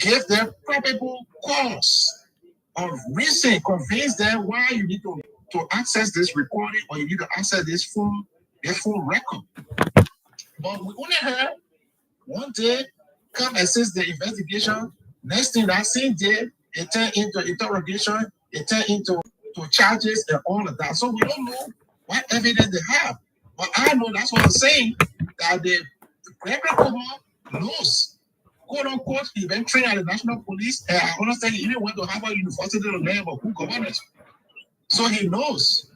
give them probable cause or reason, convince them why you need to access this recording or you need to access this full record. But we only heard one day come assist the investigation. Next thing that same day, it turned into interrogation, it turned into charges and all of that. So we don't know what evidence they have. But I know that's what I'm saying, that the Gregory Comer knows, quote unquote, he been trained at the National Police. And I understand he even went to Harvard University to learn about who governors. So he knows.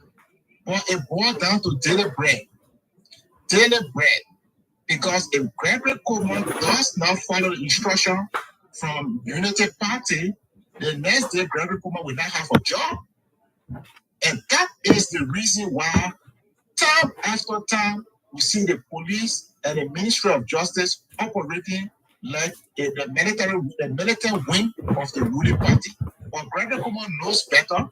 But it boiled down to daily bread. Daily bread. Because if Gregory Comer does not follow the instruction from Unity Party, the next day Gregory Comer will not have a job. And that is the reason why time after time we see the police and the Ministry of Justice operating like the military wing of the ruling party. But Gregory Comer knows better.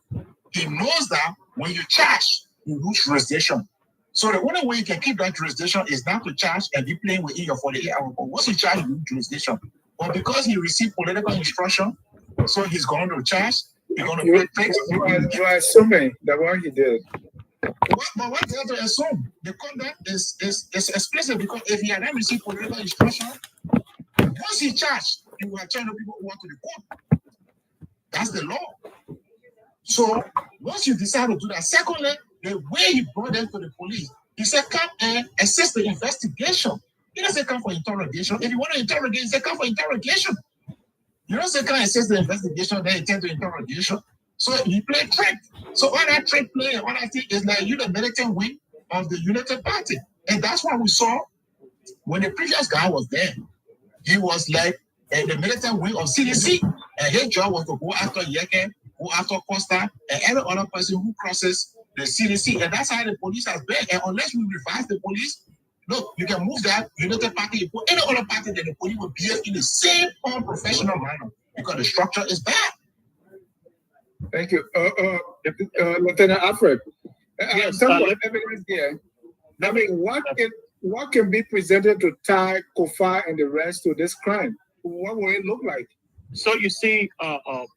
He knows that when you charge, you lose jurisdiction. So the only way you can keep that jurisdiction is not to charge and be playing within your 48-hour. But once you charge, you lose jurisdiction. But because he received political instruction, so he's going to charge. He's going to pay tax. You are assuming that what he did. But what they have to assume? The conduct is explicit, because if he had not received political instruction, once he charged, he will charge the people who want to the court. That's the law. So once you decide to do that, secondly, the way he brought them to the police, he said, come and assist the investigation. He doesn't say come for interrogation. If you want to interrogate, he said come for interrogation. You don't say come and assist the investigation, then attend to interrogation. So he played trick. So all that trick play and all that thing is like you the militant wing of the Unity Party. And that's what we saw when the previous guy was there. He was like the militant wing of CDC. And his job was to go after Yeke, go after Costa, and every other person who crosses the CDC. And that's how the police has been. And unless we revise the police, look, you can move that Unity Party, you put any other party, that the police will behave in the same unprofessional manner because the structure is bad. Thank you. Lieutenant Alfred, yes, some evidence here. I mean, what can be presented to tie Kofa and the rest to this crime? What will it look like? So you see,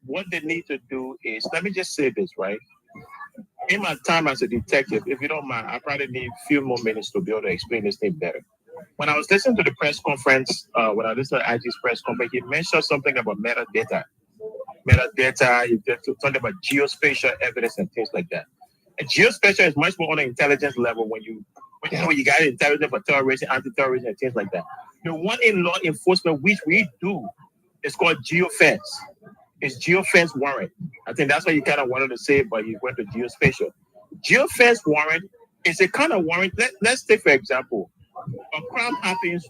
what they need to do is, let me just say this, right? In my time as a detective, if you don't mind, I probably need a few more minutes to be able to explain this thing better. When I was listening to the press conference, when I listened to IG's press conference, he mentioned something about metadata. He talked about geospatial evidence and things like that. And geospatial is much more on an intelligence level when you got intelligence for terrorism, anti-terrorism, and things like that. The one in law enforcement which we do is called geofence. It's geofence warrant. I think that's what you kind of wanted to say, but you went to geospatial. Geofence warrant is a kind of warrant. Let's take, for example, a crime happens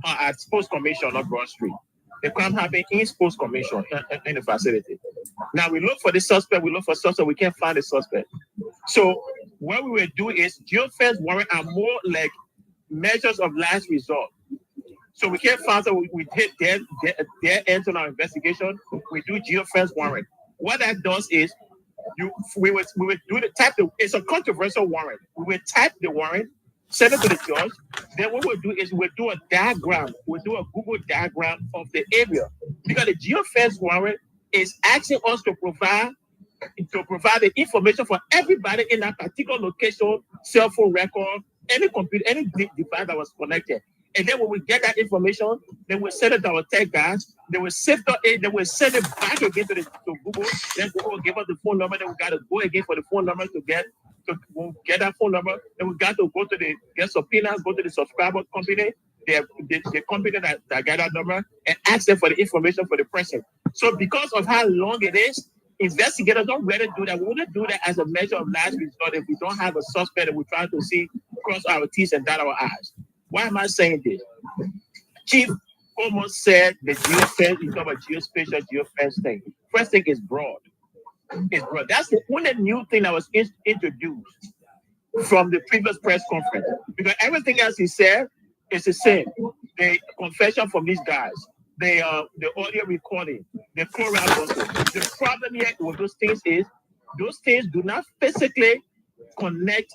at Sports Commission on Broad Street. The crime happened in Sports Commission in the facility. Now we look for the suspect, we can't find the suspect. So what we will do is geofence warrant are more like measures of last resort. So we can't find, so we hit their end on our investigation. We do geofence warrant. What that does is we would do it's a controversial warrant. We will type the warrant, send it to the judge. Then what we'll do is we'll do a diagram. We'll do a Google diagram of the area, because the geofence warrant is asking us to provide the information for everybody in that particular location, cell phone record, any computer, any device that was connected. And then when we get that information, then we send it to our tech guys. They will sift it, then we send it back again to Google. Then Google will give us the phone number. Then we got to go again for the phone number to get that phone number. Then we got to go to get subpoenas, go to the subscriber company, the company that got that number, and ask them for the information for the person. So because of how long it is, investigators don't really do that. We wouldn't do that as a measure of last resort if we don't have a suspect and we're trying to see, cross our T's and dot our I's. Why am I saying this? Chief almost said the geofence, you talk about geospatial geofence thing. First thing is broad. It's broad. That's the only new thing that was introduced from the previous press conference. Because everything else he said is the same. The confession from these guys, the audio recording, the chloride bottle. The problem here with those things is those things do not physically connect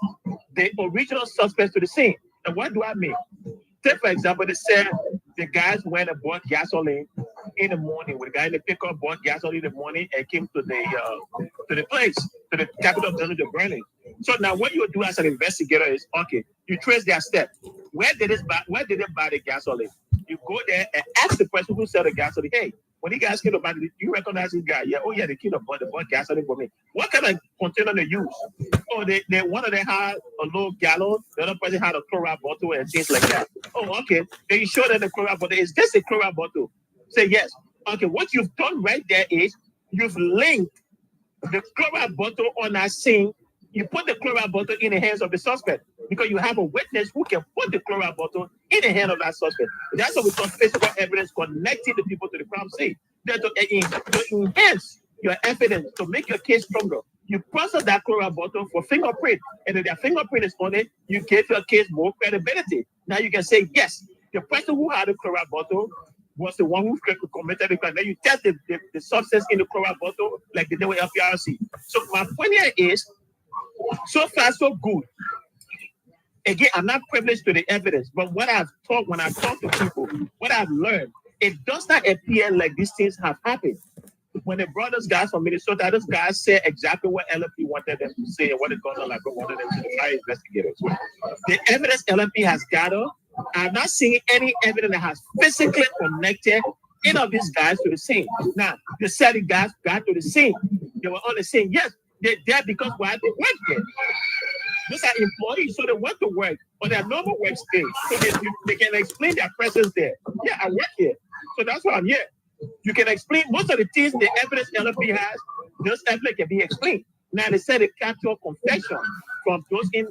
the original suspects to the scene. And what do I mean? Take, for example, they said the guys went and bought gasoline in the morning with a guy in the pickup, bought gas early in the morning, and came to the place, to the capital building to burn it. So now what you do as an investigator is, okay, you trace their steps. Where did they buy the gasoline? You go there and ask the person who sold the gasoline, hey, when you guys came about it, you recognize this guy? Yeah, oh yeah, the kid bought gasoline for me. What kind of container they use? Oh, they one of them had a little gallon, the other person had a Clorox bottle and things like that. Oh, okay. Then you show them the Clorox bottle. Is this a Clorox bottle? Say yes. Okay, what you've done right there is you've linked the Clorox bottle on that scene. You put the Clorox bottle in the hands of the suspect because you have a witness who can put the Clorox bottle in the hand of that suspect. That's what we call physical evidence connecting the people to the crime scene. Then to enhance your evidence, to make your case stronger, you process that Clorox bottle for fingerprint, and if their fingerprint is on it, you give your case more credibility. Now you can say, yes, the person who had the Clorox bottle was the one who committed the crime. Then you test the substance in the Clorox bottle like they did with FPRC. So my point here is, so far, so good. Again, I'm not privileged to the evidence, but when I talk to people, what I've learned, it does not appear like these things have happened. When they brought those guys from Minnesota, those guys said exactly what LMP wanted them to say and what the governor like wanted them to try investigators. The evidence LMP has gathered, I'm not seeing any evidence that has physically connected any of these guys to the scene. Now, the 7 guys got to the scene. They were on the scene. Yes, they're there because why they work there. Those are employees, so they went to work on their normal work day. So they can explain their presence there. Yeah, I work here. So that's why I'm here. You can explain most of the things the evidence LFP has, those evidence can be explained. Now they said they capture confession from those in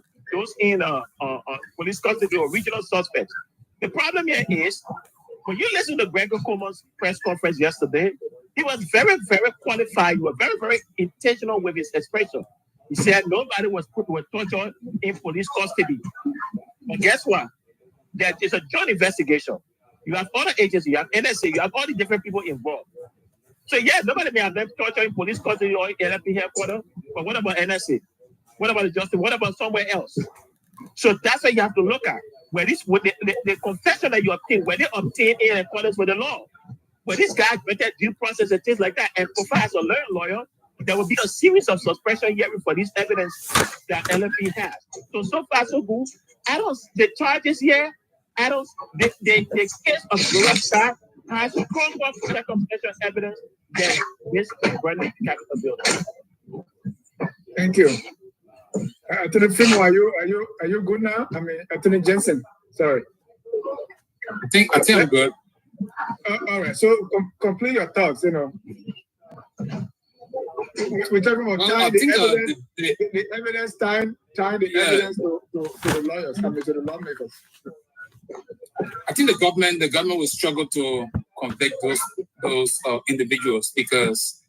police custody or regional suspects. The problem here is when you listen to Gregor Coleman's press conference yesterday, he was very, very qualified. He was very, very intentional with his expression. He said nobody was tortured in police custody. But guess what? That is a joint investigation. You have other agencies, you have NSA, you have all the different people involved. So yeah, nobody may have been tortured in police custody or LFP headquarters, but what about NSA? What about the justice? What about somewhere else? So that's what you have to look at. Where this, with the confession that you obtain, were they obtained in accordance with the law? But this guy better due process and things like that. And so far as a learned lawyer, there will be a series of suppression hearing for this evidence that LFP has. So far so good. The charges here, the case of Gloria Scott has stronger circumstantial evidence than this burning Capitol building. Thank you. Attorney Fimo, are you good now? I mean, Attorney Jensen, sorry. I think I'm good. All right. So complete your thoughts. You know, we're talking about tying the evidence, tying the evidence to the lawyers, to the lawmakers. I think the government will struggle to convict those individuals because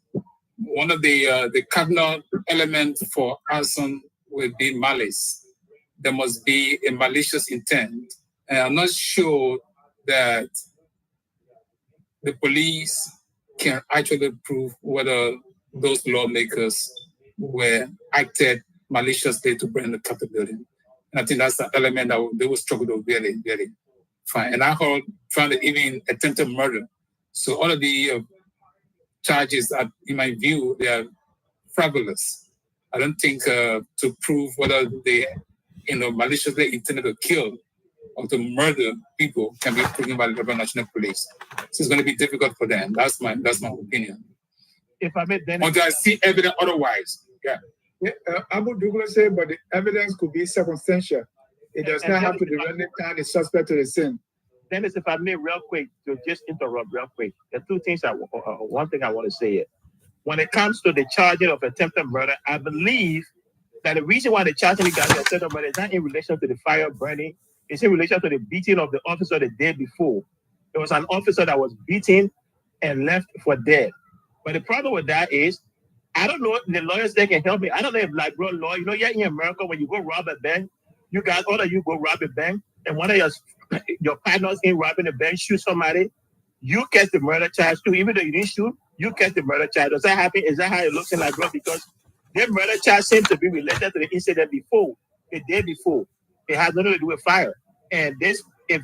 one of the cardinal elements for arson will be malice. There must be a malicious intent. And I'm not sure that the police can actually prove whether those lawmakers were acted maliciously to burn the Capitol building. And I think that's the element that they will struggle to really, really find. And I heard trying to even attempted murder. So all of the charges, are, in my view, they are frivolous. I don't think to prove whether they, maliciously intended to kill or to murder people can be proven by the Liberal National Police. So it's going to be difficult for them. That's my opinion. If I may, then until I see evidence otherwise, yeah. Abu Douglas said, but the evidence could be circumstantial. It does not have to directly tie the suspect to the sin. Dennis, if I may, real quick, to just interrupt real quick, the two things one thing I want to say is, when it comes to the charging of attempted murder, I believe that the reason why the charging got the attempted murder is not in relation to the fire burning, it's in relation to the beating of the officer the day before. There was an officer that was beaten and left for dead. But the problem with that is, I don't know if the lawyers there can help me. I don't know if, like, bro, law, you're in America, when you go rob a bank, all of you go rob a bank, and one of your partners in robbing a bank shoot somebody, you catch the murder charge too. Even though you didn't shoot, you catch the murder charge. Does that happen? Is that how it looks in, like, bro? Because their murder charge seems to be related to the incident before, the day before. It has nothing to do with fire. And this if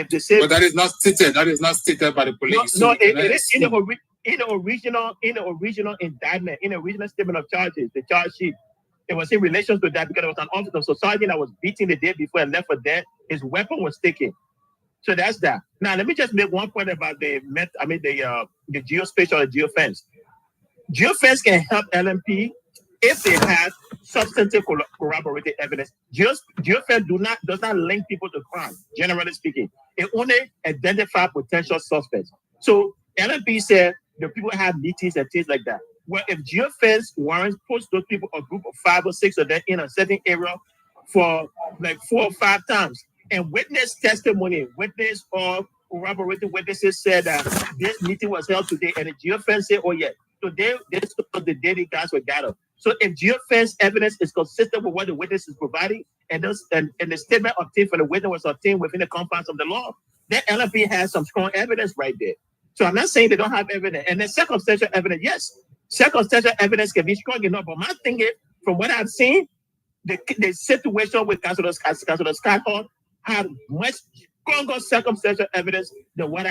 they say. But that is not stated. That is not stated by the police. No, So we it cannot is in the assume. in the original indictment, in the original statement of charges, the charge sheet. It was in relation to that because there was an officer of society that was beaten the day before and left for dead. His weapon was taken. So that's that. Now let me just make one point about the geospatial or geofence. Geofence can help LMP if they have substantive corroborated evidence. Geofence does not link people to crime, generally speaking. It only identifies potential suspects. So LMP said the people have meetings and things like that. Well, if geofence warrants post those people, a group of 5 or 6 of them in a certain area for like 4 or 5 times, and witness testimony, witness or corroborated witnesses said that this meeting was held today, and the geofence said, oh yeah, today this was the day the guys were gathered. So if geofence evidence is consistent with what the witness is providing, and the statement obtained for the witness was obtained within the confines of the law, then LMP has some strong evidence right there. So I'm not saying they don't have evidence. And then circumstantial evidence, yes, circumstantial evidence can be strong enough. But my thing is, from what I've seen, the situation with Councilor Scott Hall had much stronger circumstantial evidence than what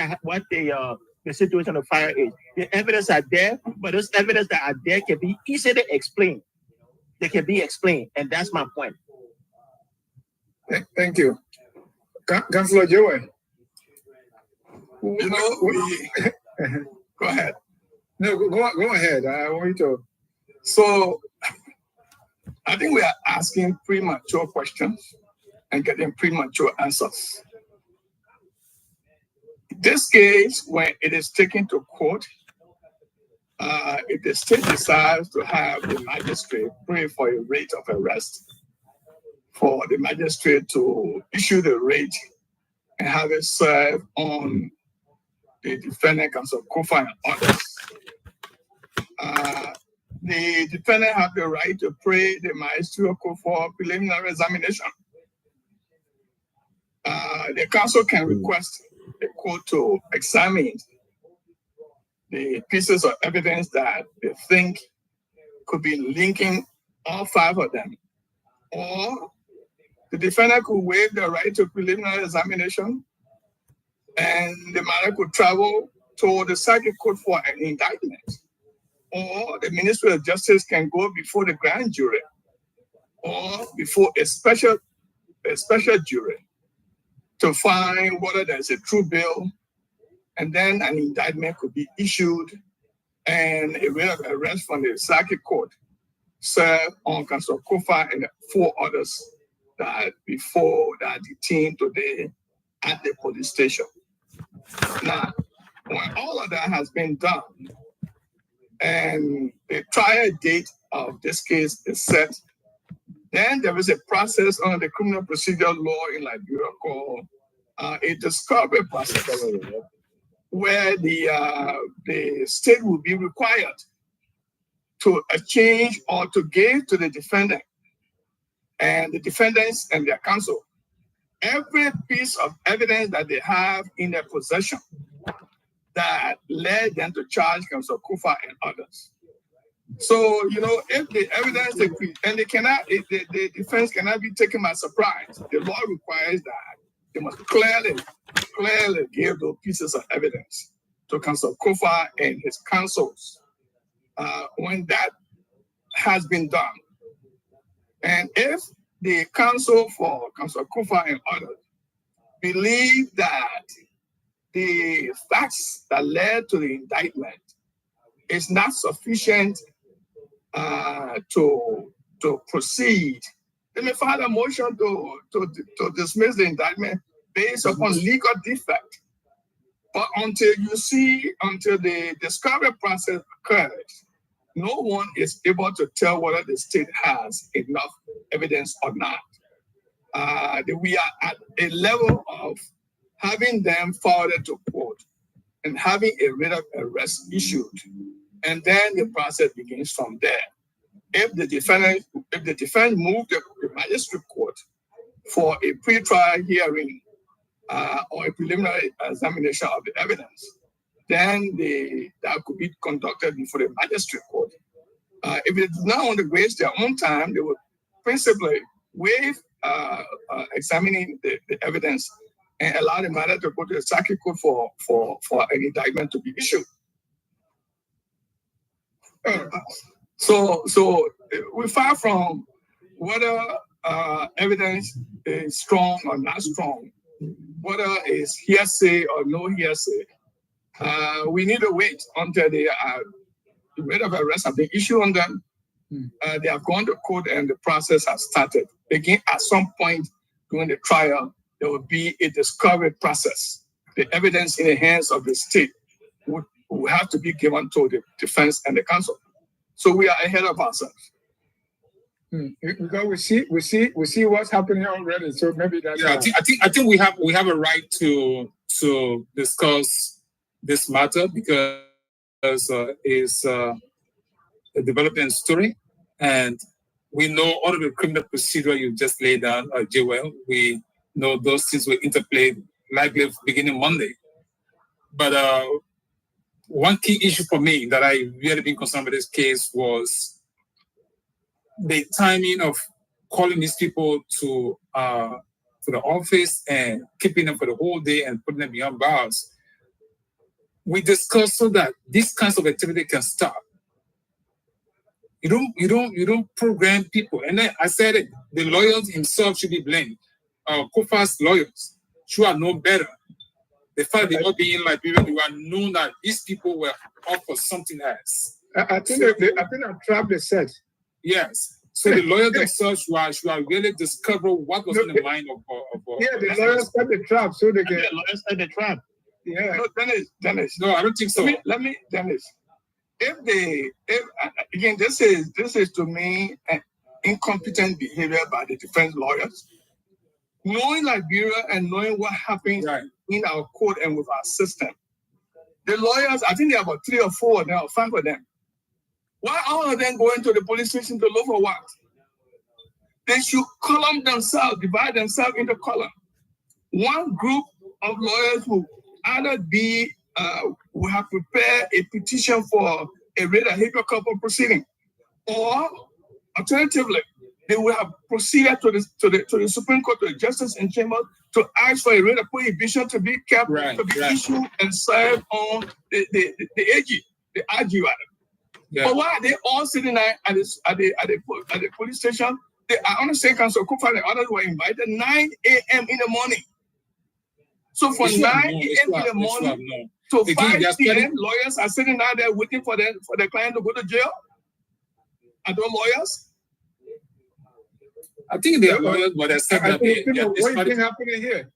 the situation of fire is. The evidence are there, but those evidence that are there can be easily explained. They can be explained, and that's my point. Thank you. Councilor Joey. You know, go ahead. No, go ahead. I want you to. So I think we are asking premature questions and getting premature answers. In this case, when it is taken to court, if the state decides to have the magistrate pray for a writ of arrest, for the magistrate to issue the writ and have it served on the defendant, Councilor Kufuor, and others. The defendant have the right to pray the magistrate for preliminary examination. The council can request the court to examine the pieces of evidence that they think could be linking all 5 of them, or the defendant could waive the right to preliminary examination, and the matter could travel to the circuit court for an indictment, or the Ministry of Justice can go before the grand jury or before a special jury to find whether there's a true bill, and then an indictment could be issued and a writ of arrest from the circuit court served on Councilor Kufuor and 4 others that are detained today at the police station. Now, when all of that has been done and the trial date of this case is set, then there is a process under the criminal procedure law in Liberia called a discovery process, where the state will be required to exchange or to give to the defendant and the defendants and their counsel every piece of evidence that they have in their possession that led them to charge Councilor Kufuor and others. So, you know, if the evidence the defense cannot be taken by surprise. The law requires that they must clearly give those pieces of evidence to Councilor Kufuor and his counsels. When that has been done, and if the counsel for Councilor Kufuor and others believe that the facts that led to the indictment is not sufficient to proceed, they may file a motion to dismiss the indictment based upon legal defect. But until the discovery process occurs, no one is able to tell whether the state has enough evidence or not. We are at a level of having them forwarded to court and having a writ of arrest issued, and then the process begins from there. If the defendant moved the magistrate court for a pre-trial hearing or a preliminary examination of the evidence, then that could be conducted before the magistrate court. If they do not want to waste their own time, they would principally waive examining the evidence and allow the matter to go to the circuit court for an indictment to be issued. So we're far from whether evidence is strong or not strong, whether it's hearsay or no hearsay. We need to wait until the writ of arrest have been issued on them. They have gone to court and the process has started. Again, at some point during the trial, there will be a discovery process. The evidence in the hands of the state would have to be given to the defense and the counsel. So we are ahead of ourselves. Because we see what's happening already. So maybe that's I think we have a right to discuss this matter because it's a developing story, and we know all of the criminal procedure you just laid down, Joel. We know those things will interplay likely beginning Monday. But one key issue for me that I really been concerned with this case was the timing of calling these people to the office and keeping them for the whole day and putting them behind bars. We discussed so that these kinds of activity can stop. You don't program people. And then I said it, the lawyers himself should be blamed. Kofa's lawyers should have known better. The fact they not being like people who are known that these people were off for something else. I think a trap they set. Yes. So the lawyers themselves should really discover what was in the mind of the lawyers set the trap so they can. The lawyers set the trap. Yeah. No, Dennis. No, I don't think so. Dennis. Again, this is to me an incompetent behavior by the defense lawyers. Knowing Liberia and knowing what happens in our court and with our system, the lawyers, I think there are about 3 or 4 of them or 5 of them. Why all of them going to the police station to look for what? They should column themselves, divide themselves into column. One group of lawyers will either be will have prepared a petition for a writ of habeas corpus proceeding, or alternatively, they will have proceeded to the Supreme Court, to the Justice in Chamber, to ask for a writ of prohibition to be kept, to be issued and served on the AG, the RG rather. Yeah. But why are they all sitting there at the police station? I understand Council Kofa and the others were invited 9 a.m. in the morning. So from 9 a.m. in the morning to 5 p.m., lawyers are sitting down there waiting for the client to go to jail. Are those lawyers? I think they are lawyers, but they're saying what do you think happening here?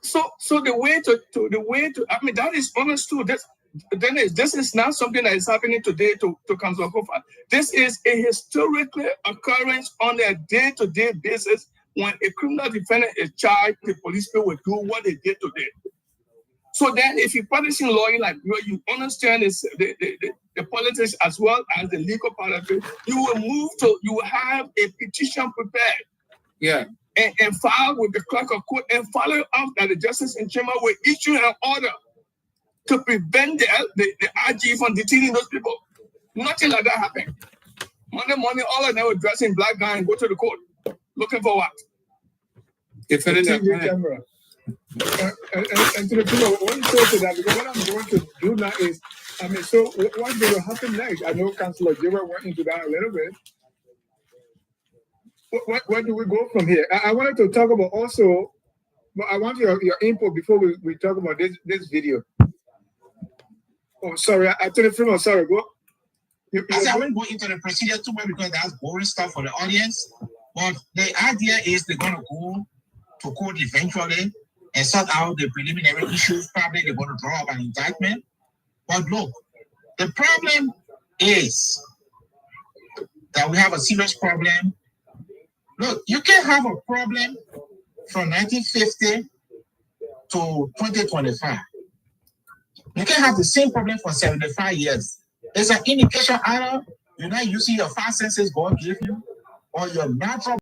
So the way to I mean that is honest too. This is not something that is happening today to Council Kofa. This is a historical occurrence on a day-to-day basis. When a criminal defendant is charged, the police people will do what they did today. So then, if you're practicing law like you understand the politics as well as the legal part of it, you will have a petition prepared. Yeah. And file with the clerk of court and follow up that the Justice in Chamber will issue an order to prevent the RG from detaining those people. Nothing like that happened. Monday morning, all of them were dressed in black guy and go to the court. Looking for what? Defending the camera. And to the people, what you say to that, because what I'm going to do now is, so what will happen next? I know Councillor Jiwa went into that a little bit. Where do we go from here? I wanted to talk about also, but I want your input before we talk about this video. Oh, sorry, I told you, sorry, go. I won't go into the procedure too much because that's boring stuff for the audience. But the idea is they're going to go to court eventually and sort out the preliminary issues. Probably they're going to draw up an indictment. But look, the problem is that we have a serious problem. Look, you can have a problem from 1950 to 2025. You can have the same problem for 75 years. It's an indication either you're not using your 5 senses God gave you or your natural